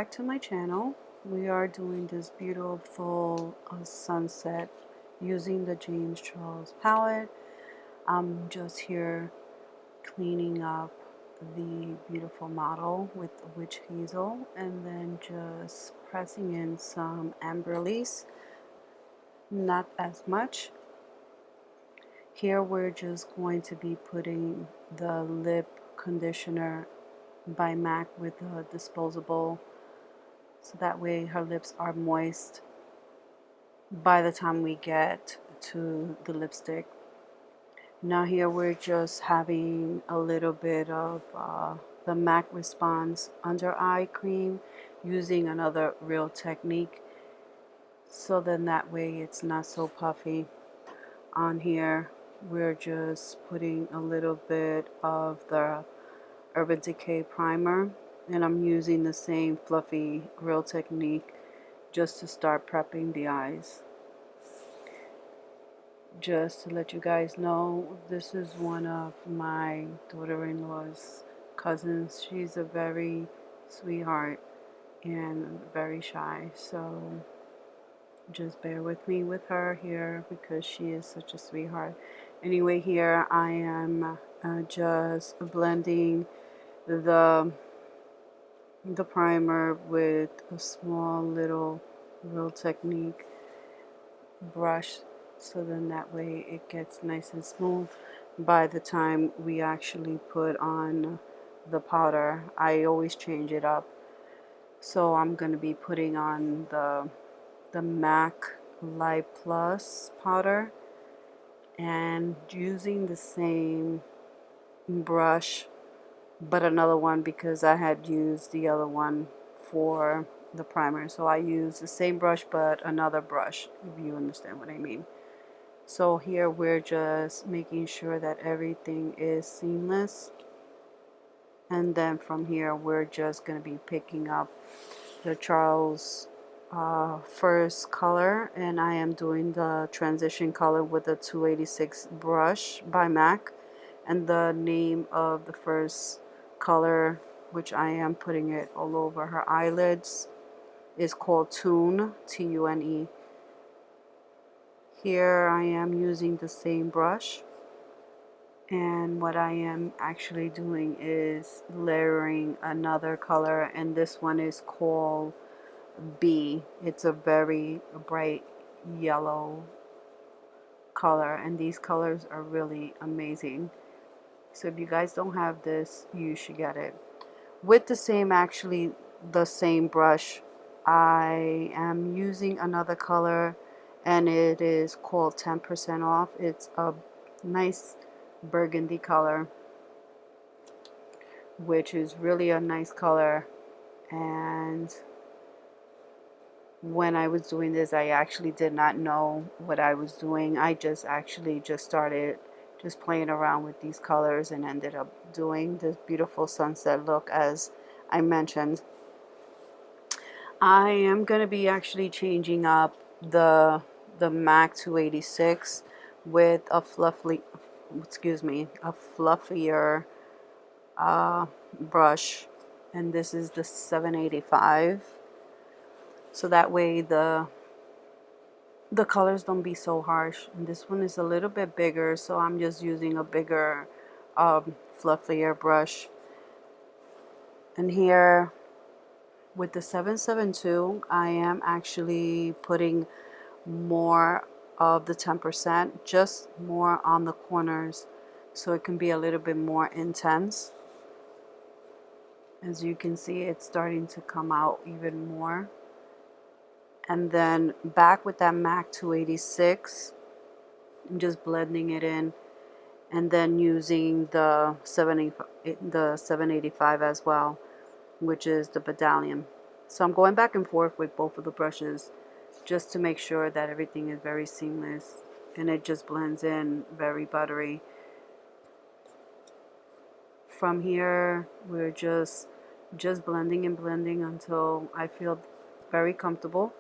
back to my channel. We are doing this beautiful sunset using the James Charles palette. I'm just here cleaning up the beautiful model with witch hazel and then just pressing in some ambergris, not as much. Here we're just going to be putting the lip conditioner by MAC with a disposable, so that way her lips are moist by the time we get to the lipstick. Now here we're just having a little bit of the MAC Response under eye cream using another Real Technique, so then that way it's not so puffy. On here we're just putting a little bit of the Urban Decay primer, and I'm using the same fluffy Real Technique just to start prepping the eyes. Just to let you guys know, this is one of my daughter-in-law's cousins. She's a very sweetheart and very shy, so just bear with me with her here because she is such a sweetheart. Anyway, here I am just blending the primer with a small little Real Technique brush, so then that way it gets nice and smooth by the time we actually put on the powder. I always change it up, so I'm going to be putting on the MAC Light Plus powder and using the same brush but another one because I had used the other one for the primer. So I use the same brush but another brush, if you understand what I mean. So here we're just making sure that everything is seamless, and then from here we're just going to be picking up the Charles first color, and I am doing the transition color with the 286 brush by MAC, and the name of the first color, which I am putting it all over her eyelids, is called Tune, T-U-N-E. Here I am using the same brush, and what I am actually doing is layering another color, and this one is called B. It's a very bright yellow color, and these colors are really amazing. So if you guys don't have this, you should get it. With the same brush, I am using another color, and it is called 10% off. It's a nice burgundy color, which is really a nice color. And when I was doing this, I actually did not know what I was doing. I just started just playing around with these colors and ended up doing this beautiful sunset look, as I mentioned. I am going to be actually changing up the MAC 286 with a fluffier brush, and this is the 785. So that way the colors don't be so harsh. And this one is a little bit bigger, so I'm just using a bigger fluffier brush. And here with the 772, I am actually putting more of the 10%, just more on the corners, so it can be a little bit more intense. As you can see, it's starting to come out even more. And then back with that MAC 286, I'm just blending it in, and then using the 785 as well, which is the Medallion. So I'm going back and forth with both of the brushes just to make sure that everything is very seamless and it just blends in very buttery. From here we're just blending and blending until I feel very comfortable,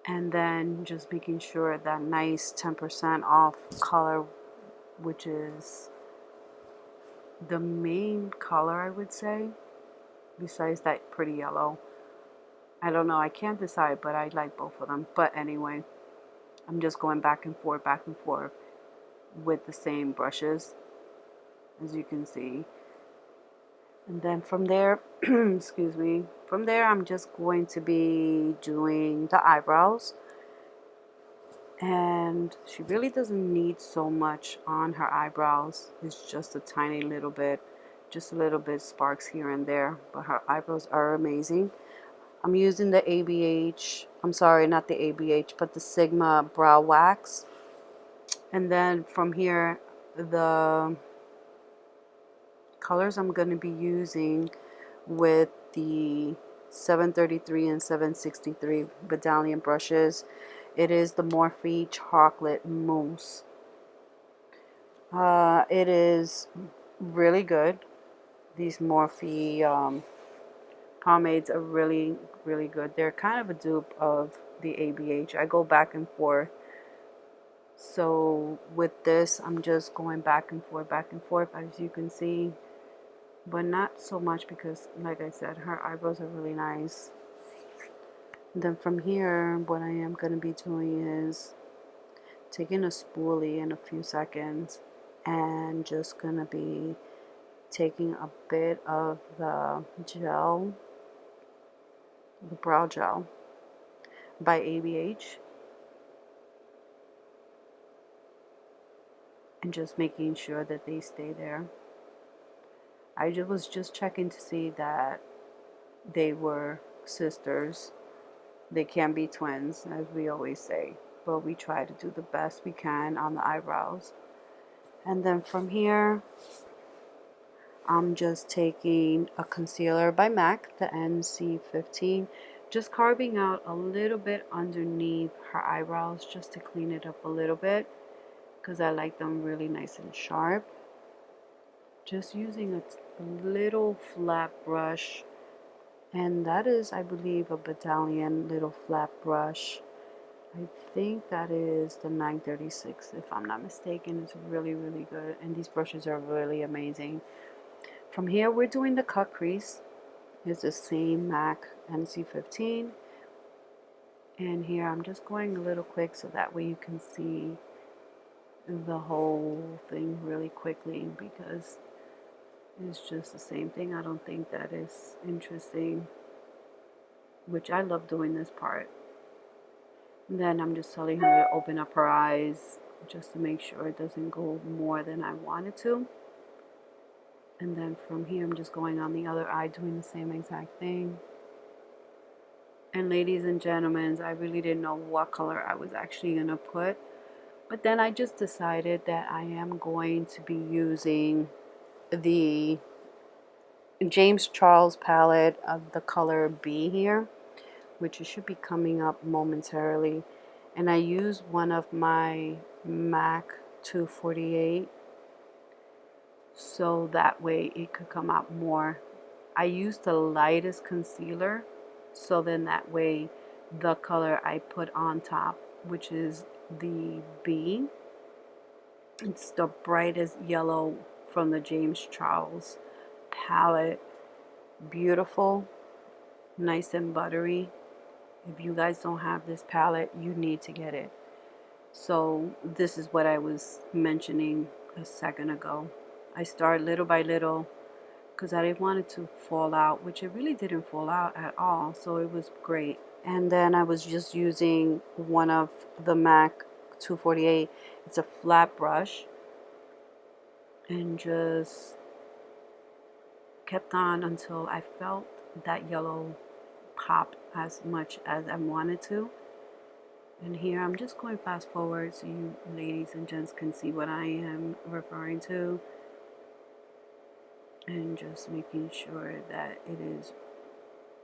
and then just making sure that nice 10% off color, which is the main color, I would say, besides that pretty yellow. I don't know, I can't decide, but I like both of them. But anyway, I'm just going back and forth with the same brushes, as you can see. And then from there, excuse me, from there I'm just going to be doing the eyebrows. And she really doesn't need so much on her eyebrows. It's just a tiny little bit, just a little bit sparks here and there, but her eyebrows are amazing. I'm using the ABH, I'm sorry, not the ABH, but the Sigma Brow Wax. And then from here, the colors I'm going to be using with the 733 and 763 Medallion brushes, it is the Morphe Chocolate Mousse. It is really good. These Morphe pomades are really, really good. They're kind of a dupe of the ABH. I go back and forth. So with this, I'm just going back and forth, as you can see. But not so much because, like I said, her eyebrows are really nice. And then from here, what I am going to be doing is taking a spoolie in a few seconds and just going to be taking a bit of the gel, the brow gel by ABH, and just making sure that they stay there. I was just checking to see that they were sisters. They can be twins, as we always say, but we try to do the best we can on the eyebrows. And then from here, I'm just taking a concealer by MAC, the NC15, just carving out a little bit underneath her eyebrows just to clean it up a little bit, because I like them really nice and sharp. Just using a little flat brush, and that is, I believe, a Medallion little flat brush. I think that is the 936, if I'm not mistaken. It's really, really good, and these brushes are really amazing. From here, we're doing the cut crease. It's the same MAC NC15, and here I'm just going a little quick so that way you can see the whole thing really quickly, because it's just the same thing. I don't think that is interesting, which I love doing this part. And then I'm just telling her to open up her eyes just to make sure it doesn't go more than I want it to. And then from here, I'm just going on the other eye, doing the same exact thing. And ladies and gentlemen, I really didn't know what color I was actually going to put. But then I just decided that I am going to be using the James Charles palette of the color B here, which should be coming up momentarily. And I used one of my MAC 248, so that way it could come out more. I used the lightest concealer, so then that way the color I put on top, which is the B, it's the brightest yellow from the James Charles palette. Beautiful, nice and buttery. If you guys don't have this palette, you need to get it. So this is what I was mentioning a second ago. I started little by little because I didn't want it to fall out, which it really didn't fall out at all, so it was great. And then I was just using one of the MAC 248. It's a flat brush, and just kept on until I felt that yellow pop as much as I wanted to. And here I'm just going fast forward so you ladies and gents can see what I am referring to, and just making sure that it is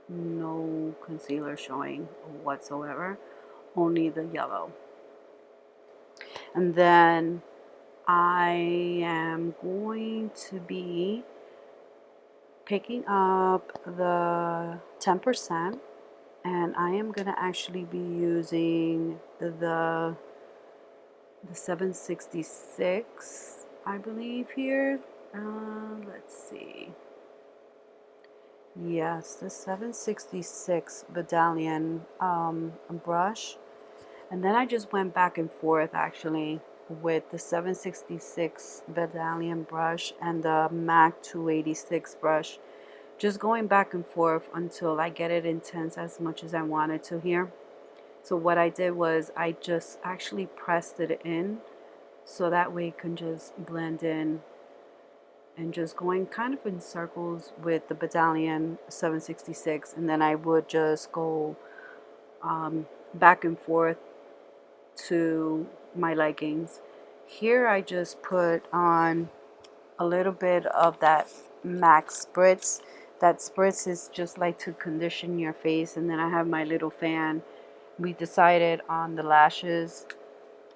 no concealer showing whatsoever, only the yellow. And then I am going to be picking up the 10%, and I am going to actually be using the 766, I believe here. Let's see. Yes, the 766 Medallion brush. And then I just went back and forth actually with the 766 Medallion brush and the MAC 286 brush. Just going back and forth until I get it intense as much as I wanted to here. So what I did was I just actually pressed it in so that way it can just blend in, and just going kind of in circles with the Medallion 766, and then I would just go back and forth to my likings. Here I just put on a little bit of that MAC spritz. That spritz is just like to condition your face, and then I have my little fan. We decided on the lashes,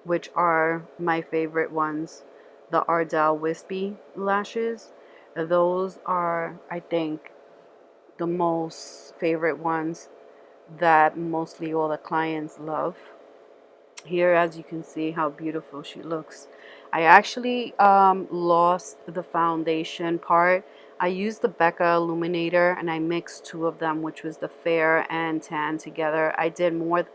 which are my favorite ones, the Ardell Wispy lashes. Those are, I think, the most favorite ones that mostly all the clients love. Here, as you can see how beautiful she looks. I actually lost the foundation part. I used the Becca illuminator and I mixed two of them, which was the fair and tan together. I did more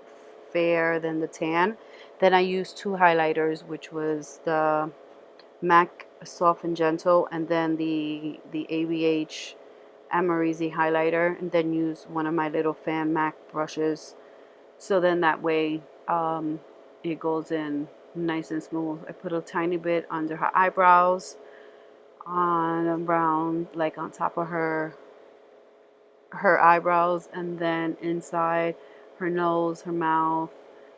fair than the tan. Then I used two highlighters, which was the MAC Soft and Gentle, and then the ABH Amarizi highlighter, and then use one of my little fan MAC brushes. So then that way it goes in nice and smooth. I put a tiny bit under her eyebrows, on around like on top of her eyebrows, and then inside her nose, her mouth,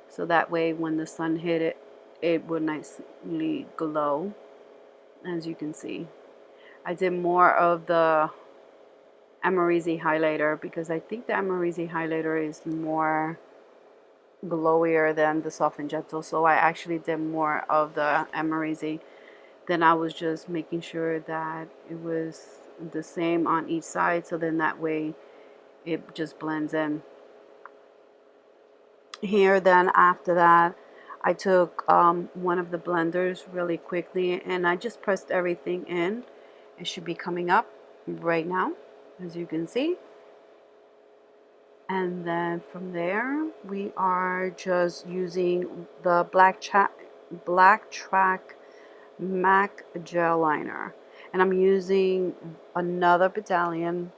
so that way when the sun hit it, it would nicely glow. As you can see, I did more of the Amarizi highlighter because I think the Amarizi highlighter is more glowier than the Soft and Gentle, so I actually did more of the Amarizi. Then I was just making sure that it was the same on each side, so then that way it just blends in. Here then after that I took one of the blenders really quickly and I just pressed everything in. It should be coming up right now, as you can see. And then from there we are just using the Black Track MAC gel liner, and I'm using another Medallion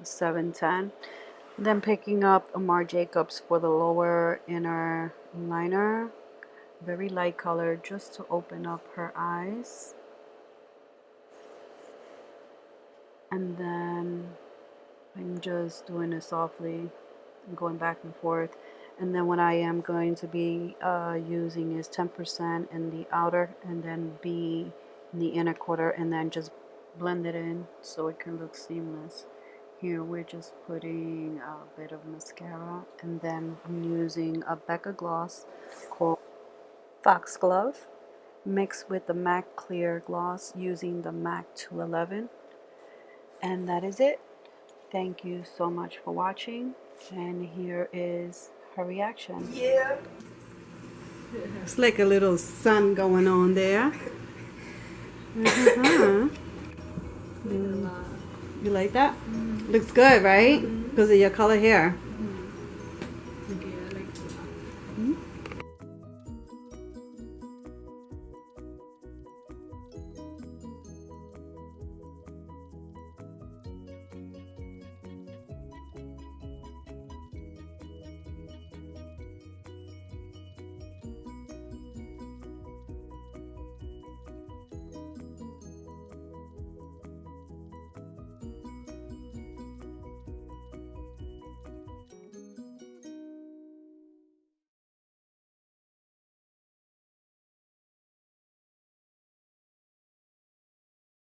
710. Then picking up a Marc Jacobs for the lower inner liner, very light color, just to open up her eyes. And then I'm just doing it softly, going back and forth. And then what I am going to be using is 10% in the outer and then B in the inner quarter, and then just blend it in so it can look seamless. Here we're just putting a bit of mascara, and then I'm using a Becca gloss called Foxglove mixed with the MAC Clear gloss using the MAC 211. And that is it. Thank you so much for watching, and here is her reaction. Yeah. It's like a little sun going on there. You like that? Looks good, right? Because of your color hair.